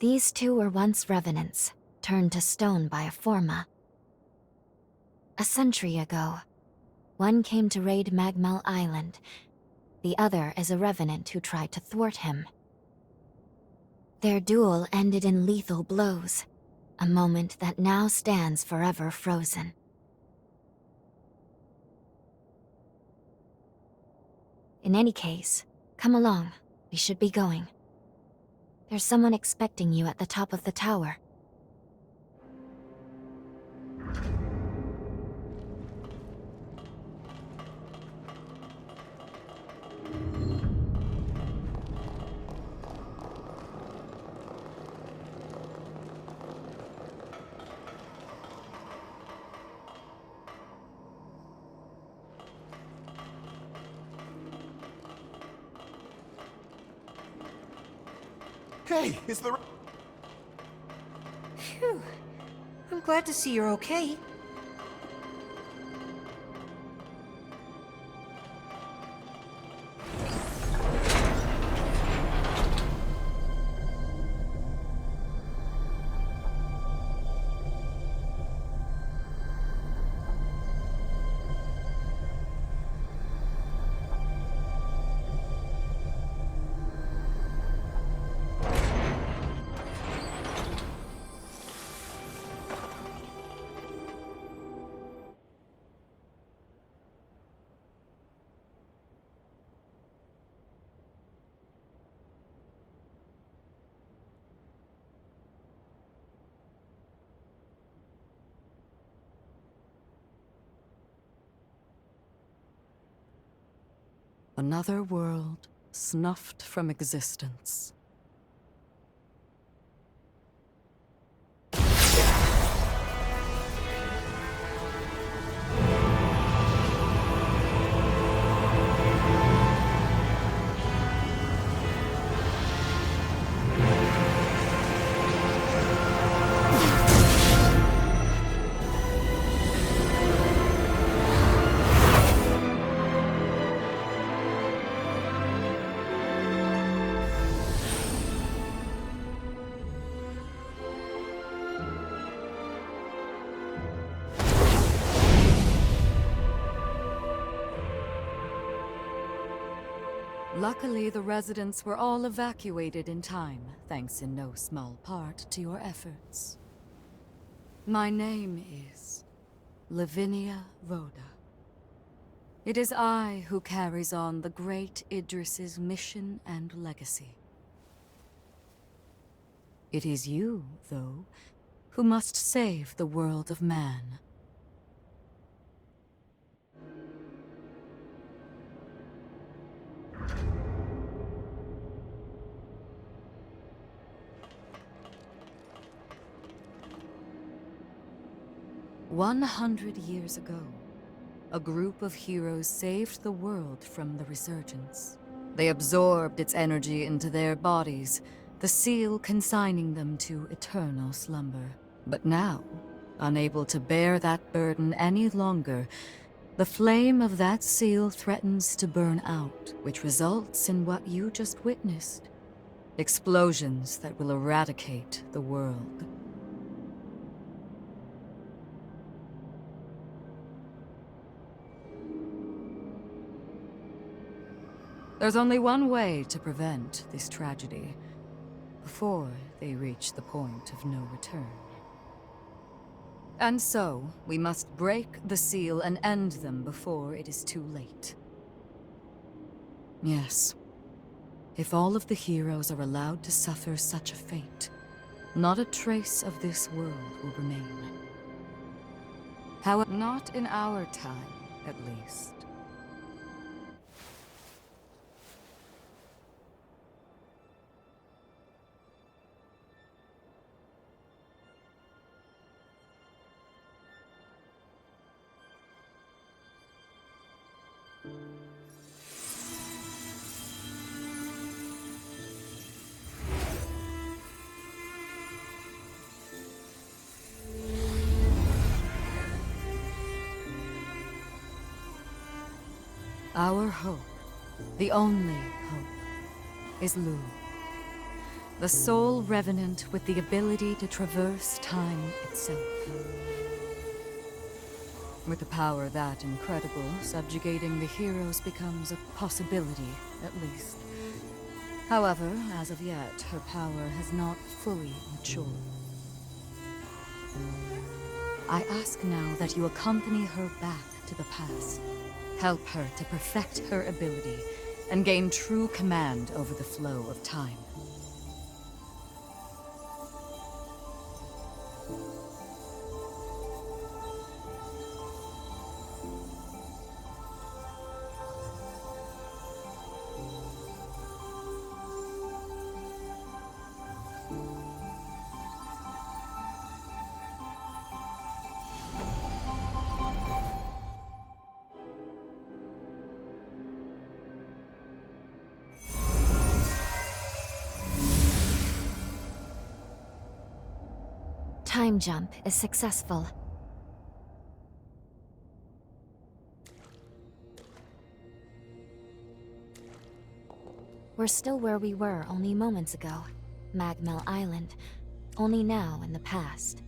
These two were once revenants, turned to stone by a Forma. A century ago, one came to raid Magmel Island. The other is a revenant who tried to thwart him. Their duel ended in lethal blows, a moment that now stands forever frozen. In any case, come along. We should be going. There's someone expecting you at the top of the tower. Hey, is the... Phew. I'm glad to see you're okay. Another world snuffed from existence. Luckily, the residents were all evacuated in time, thanks in no small part to your efforts. My name is Lavinia Rhoda. It is I who carries on the great Idris's mission and legacy. It is you, though, who must save the world of man. 100 years ago, a group of heroes saved the world from the Resurgence. They absorbed its energy into their bodies, the seal consigning them to eternal slumber. But now, unable to bear that burden any longer, the flame of that seal threatens to burn out, which results in what you just witnessed. Explosions that will eradicate the world. There's only one way to prevent this tragedy, before they reach the point of no return. And so, we must break the seal and end them before it is too late. Yes. If all of the heroes are allowed to suffer such a fate, not a trace of this world will remain. However, not in our time, at least. Our hope, the only hope, is Lu. The sole revenant with the ability to traverse time itself. With a power that incredible, subjugating the heroes becomes a possibility, at least. However, as of yet, her power has not fully matured. I ask now that you accompany her back to the past. Help her to perfect her ability and gain true command over the flow of time. Time jump is successful. We're still where we were only moments ago. Magmel Island. Only now in the past.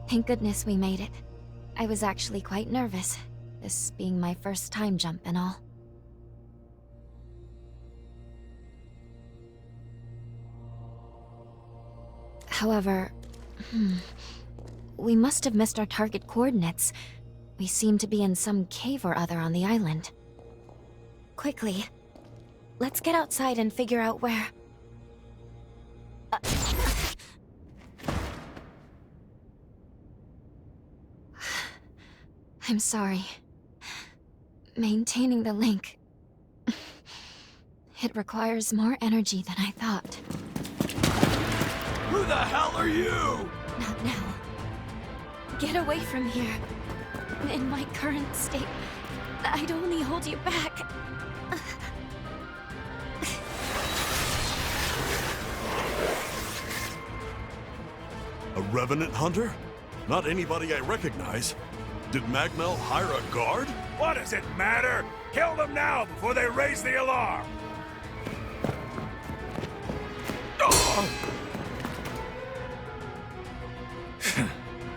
Thank goodness we made it. I was actually quite nervous, this being my first time jump and all. However, we must have missed our target coordinates. We seem to be in some cave or other on the island. Quickly, let's get outside and figure out where... I'm sorry. Maintaining the link... It requires more energy than I thought. Who the hell are you? Not now. Get away from here. In my current state, I'd only hold you back. A Revenant hunter? Not anybody I recognize. Did Magmel hire a guard? What does it matter? Kill them now before they raise the alarm!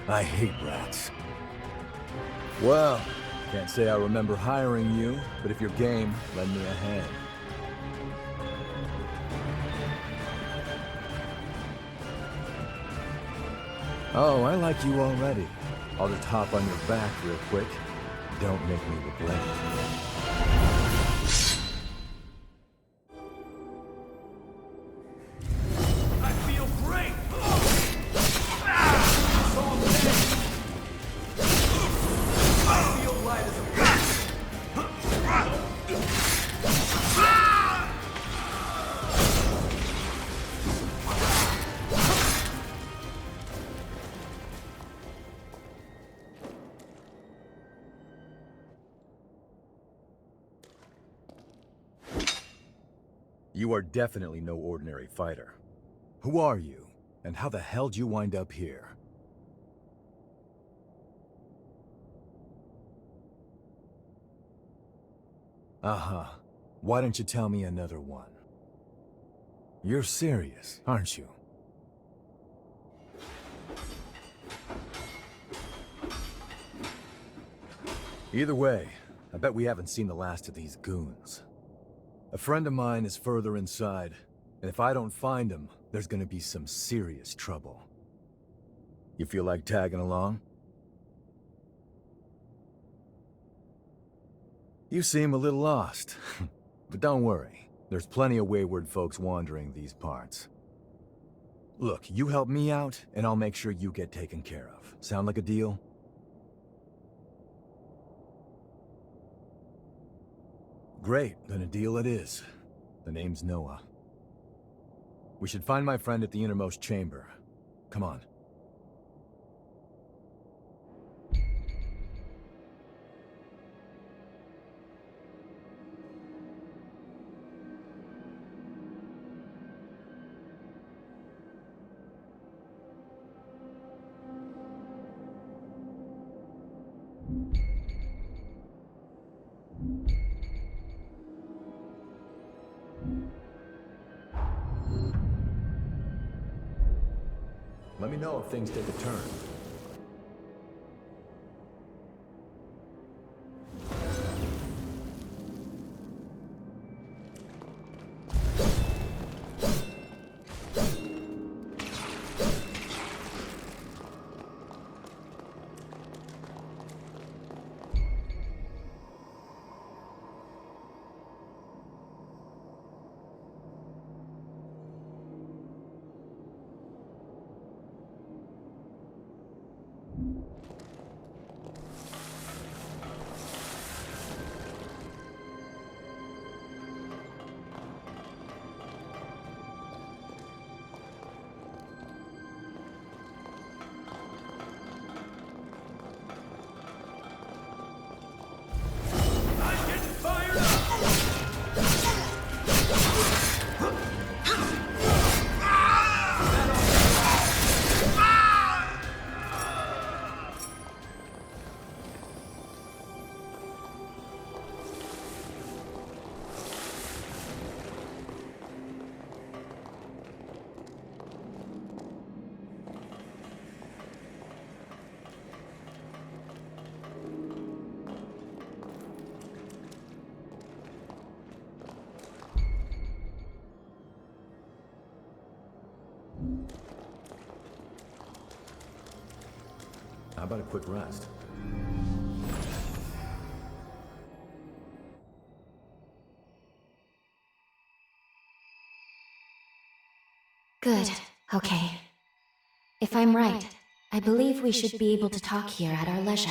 I hate rats. Well, can't say I remember hiring you, but if you're game, lend me a hand. Oh, I like you already. I'll just hop on your back real quick. Don't make me regret it. I feel great! I feel light as a You are definitely no ordinary fighter. Who are you, and how the hell did you wind up here? Uh-huh. Why don't you tell me another one? You're serious, aren't you? Either way, I bet we haven't seen the last of these goons. A friend of mine is further inside, and if I don't find him, there's gonna be some serious trouble. You feel like tagging along? You seem a little lost, but don't worry. There's plenty of wayward folks wandering these parts. Look, you help me out, and I'll make sure you get taken care of. Sound like a deal? Great, then a deal it is. The name's Noah. We should find my friend at the innermost chamber. Come on. Let me know if things take a turn. How about a quick rest? Good. Okay. If I'm right, I believe we should be able to talk here at our leisure.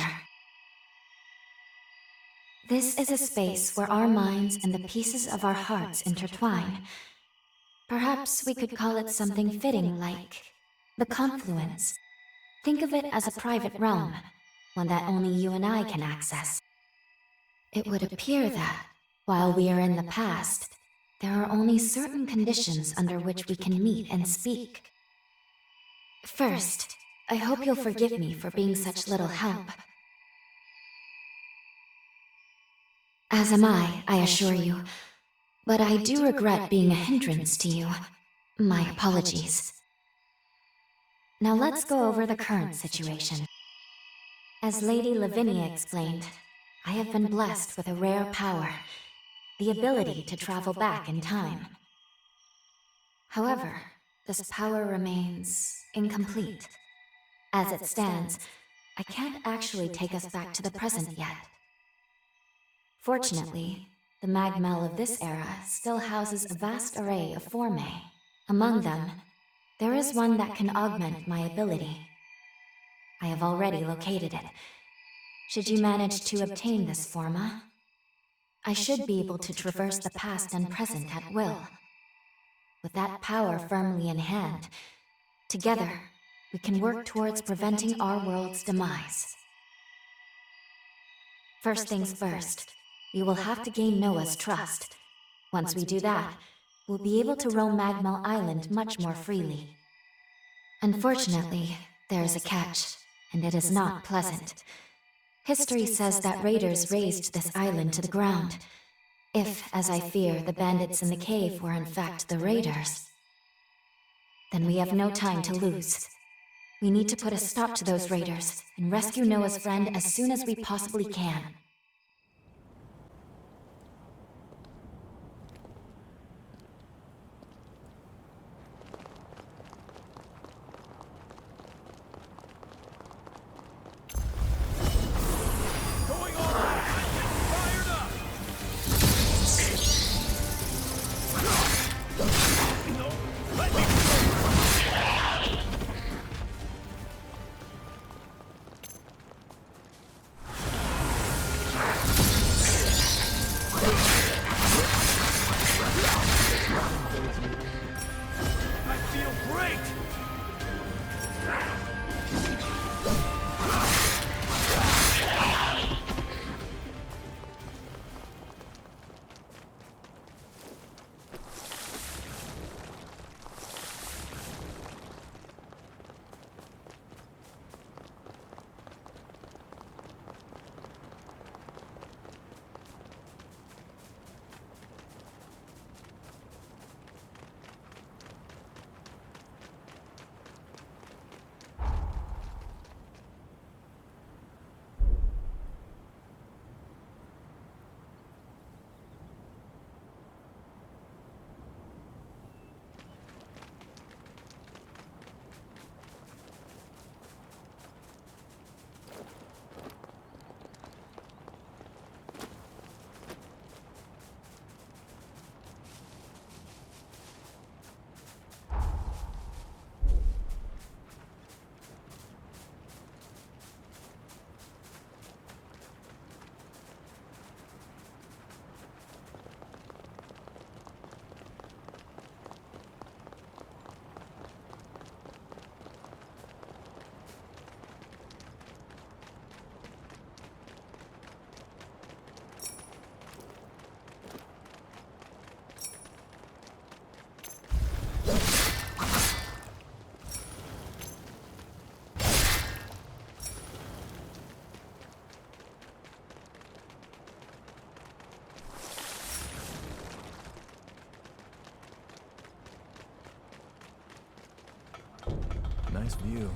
This is a space where our minds and the pieces of our hearts intertwine. Perhaps we could call it something fitting like the confluence. Think of it as a private realm, one that only you and I can access. It would appear that, while we are in the past, there are only certain conditions under which we can meet and speak. First, I hope you'll forgive me for being such little help. As am I assure you. But I do regret being a hindrance to you. My apologies. Now let's go over the current situation. As Lady Lavinia explained, I have been blessed with a rare power, the ability to travel back in time. However, this power remains incomplete. As it stands, I can't actually take us back to the present yet. Fortunately, the Magmel of this era still houses a vast array of formae. Among them, there is one that can augment my ability. I have already located it. Should you manage to obtain this forma, I should be able to traverse the past and present at will. With that power firmly in hand, together, we can work towards preventing our world's demise. First things first, we will have to gain Noah's trust. Once we do that, we'll be able to roam Magmel Island much more freely. Unfortunately, there is a catch, and it is not pleasant. History says that raiders razed this island to the ground. If, as I fear, the bandits in the cave were in fact the raiders, then we have no time to lose. We need to put a stop to those raiders and rescue Noah's friend as soon as we possibly can. Nice view.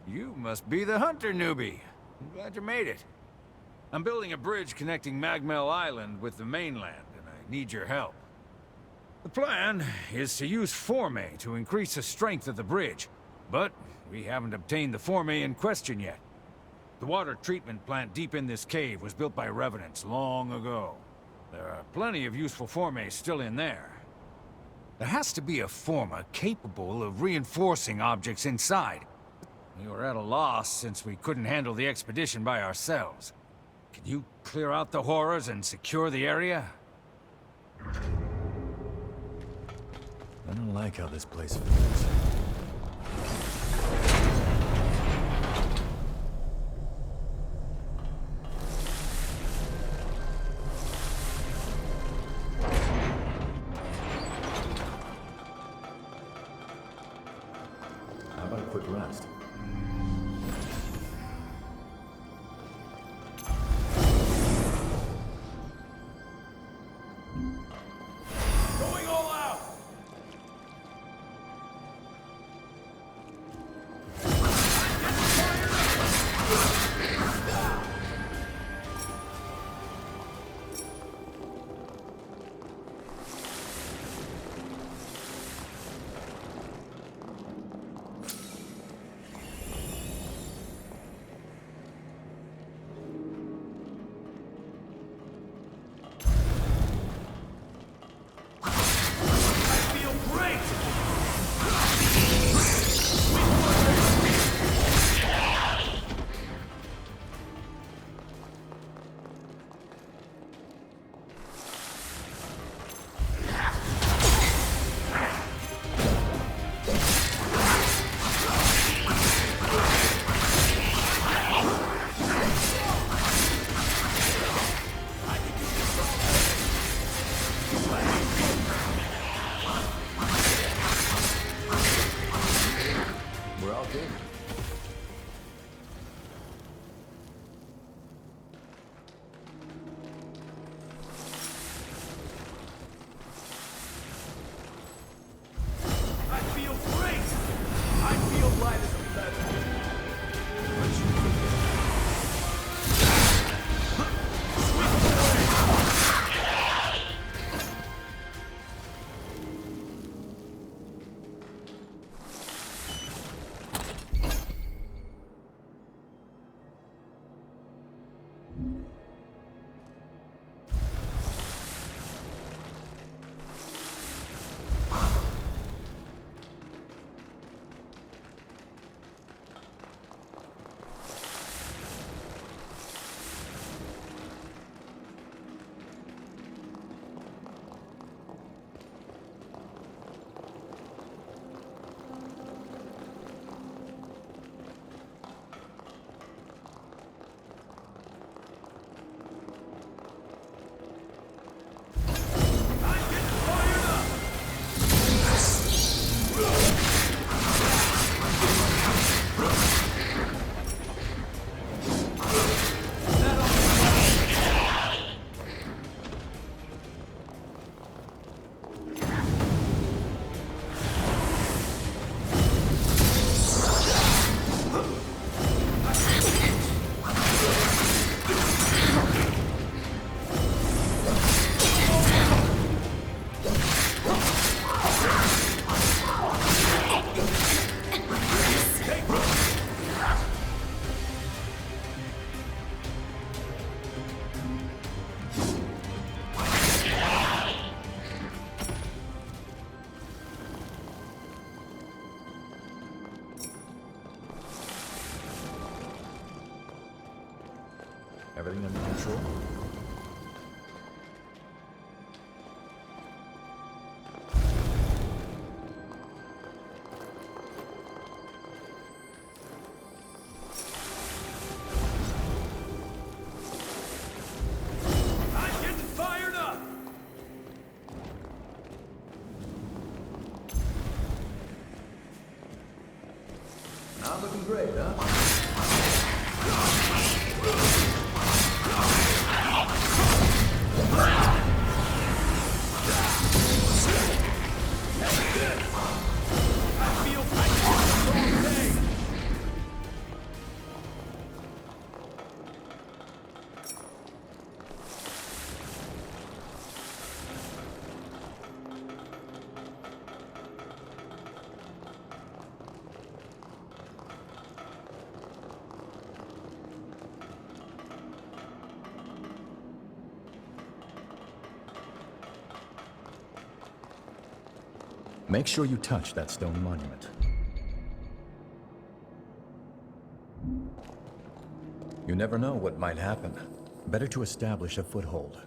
You must be the hunter newbie. I'm glad you made it. I'm building a bridge connecting Magmel Island with the mainland, and I need your help. The plan is to use Forme to increase the strength of the bridge, but we haven't obtained the Forme in question yet. The water treatment plant deep in this cave was built by Revenants long ago. There are plenty of useful Forme still in there. There has to be a forma capable of reinforcing objects inside. We were at a loss since we couldn't handle the expedition by ourselves. Can you clear out the horrors and secure the area? I don't like how this place feels. How about a quick rest? Going all out! We're all good. I feel great! I feel light as a feather. Everything under control? I'm getting fired up! Not looking great, huh? Make sure you touch that stone monument. You never know what might happen. Better to establish a foothold.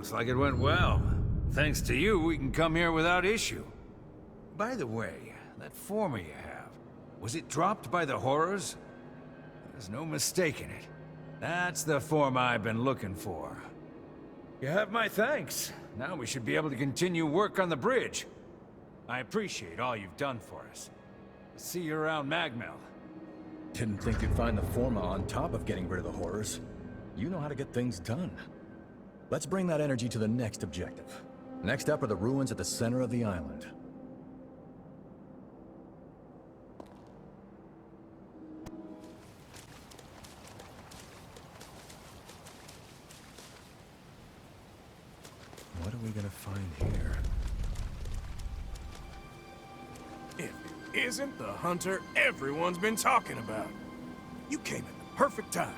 Looks like it went well. Thanks to you, we can come here without issue. By the way, that former you have, was it dropped by the Horrors? There's no mistaking it. That's the form I've been looking for. You have my thanks. Now we should be able to continue work on the bridge. I appreciate all you've done for us. See you around Magmel. Didn't think you'd find the Forma on top of getting rid of the Horrors. You know how to get things done. Let's bring that energy to the next objective. Next up are the ruins at the center of the island. What are we gonna find here? If it isn't the hunter everyone's been talking about. You came at the perfect time.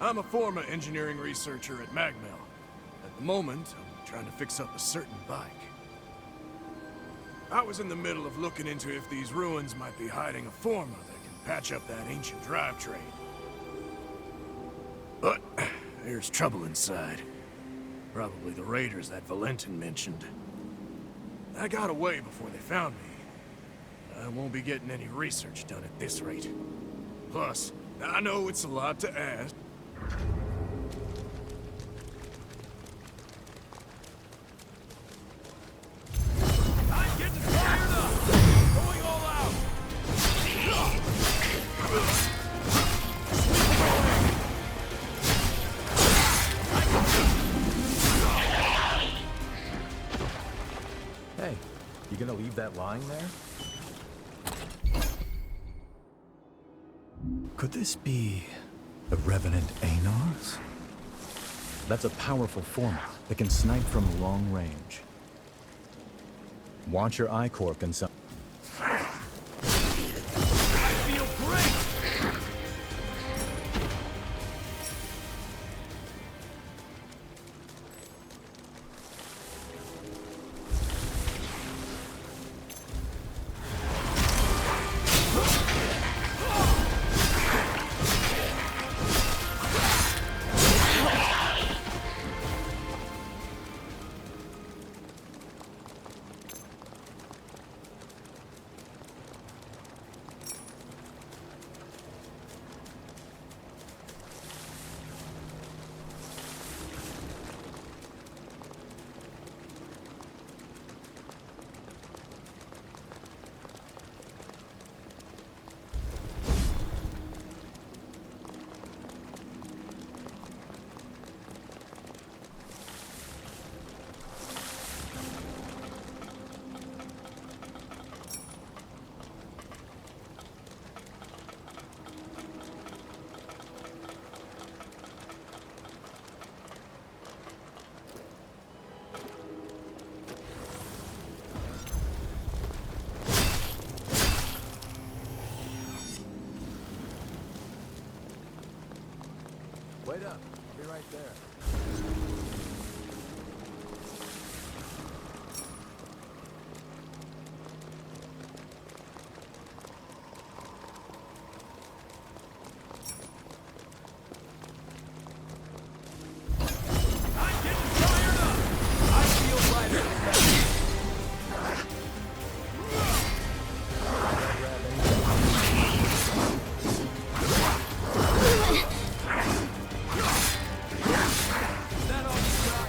I'm a former engineering researcher at Magmel. At the moment, I'm trying to fix up a certain bike. I was in the middle of looking into if these ruins might be hiding a Forma that can patch up that ancient drivetrain. But there's trouble inside. Probably the raiders that Valentin mentioned. I got away before they found me. I won't be getting any research done at this rate. Plus, I know it's a lot to ask. I'm getting fired up! Going all out! Hey, you gonna leave that lying there? Could this be the Revenant Anars? That's a powerful form that can snipe from long range. Watch your I-Corp consumption. I feel great! Wait up. I'll be right there. I'm getting fired up! I feel lighter. That all you got?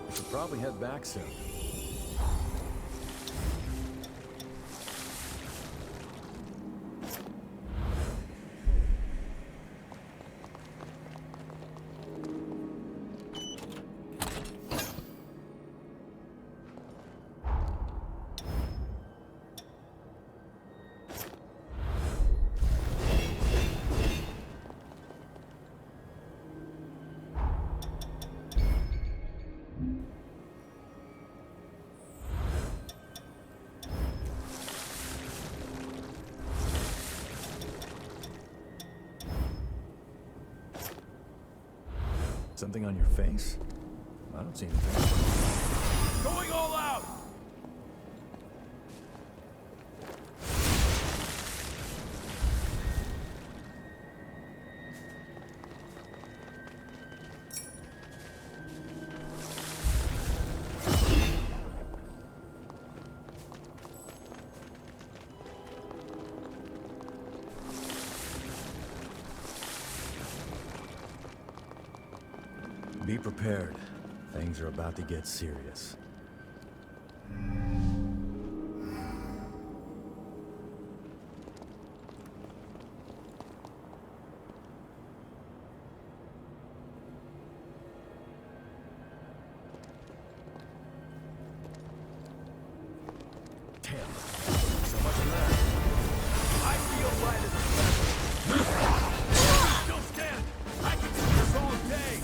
We should probably head back soon. Something on your face? I don't see anything. Going all out! Be prepared. Things are about to get serious. Damn. So much of that. I feel light as a feather. Still stand! I can do this all day!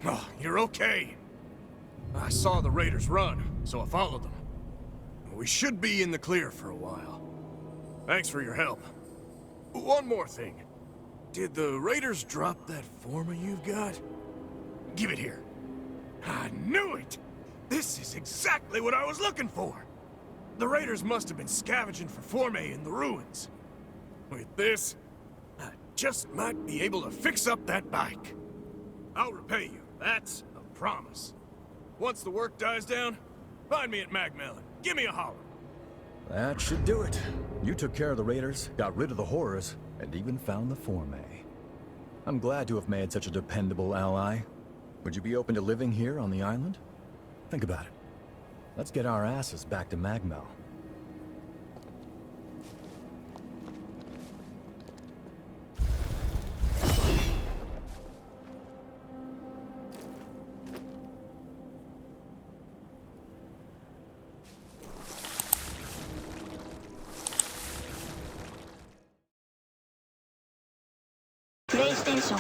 Oh, you're okay. I saw the raiders run, so I followed them. We should be in the clear for a while. Thanks for your help. One more thing. Did the raiders drop that forma you've got? Give it here. I knew it! This is exactly what I was looking for! The raiders must have been scavenging for formae in the ruins. With this, I just might be able to fix up that bike. I'll repay you, that's a promise. Once the work dies down, find me at Magmelon. Give me a holler. That should do it. You took care of the raiders, got rid of the horrors, and even found the formae. I'm glad to have made such a dependable ally. Would you be open to living here on the island? Think about it. Let's get our asses back to Magmel. PlayStation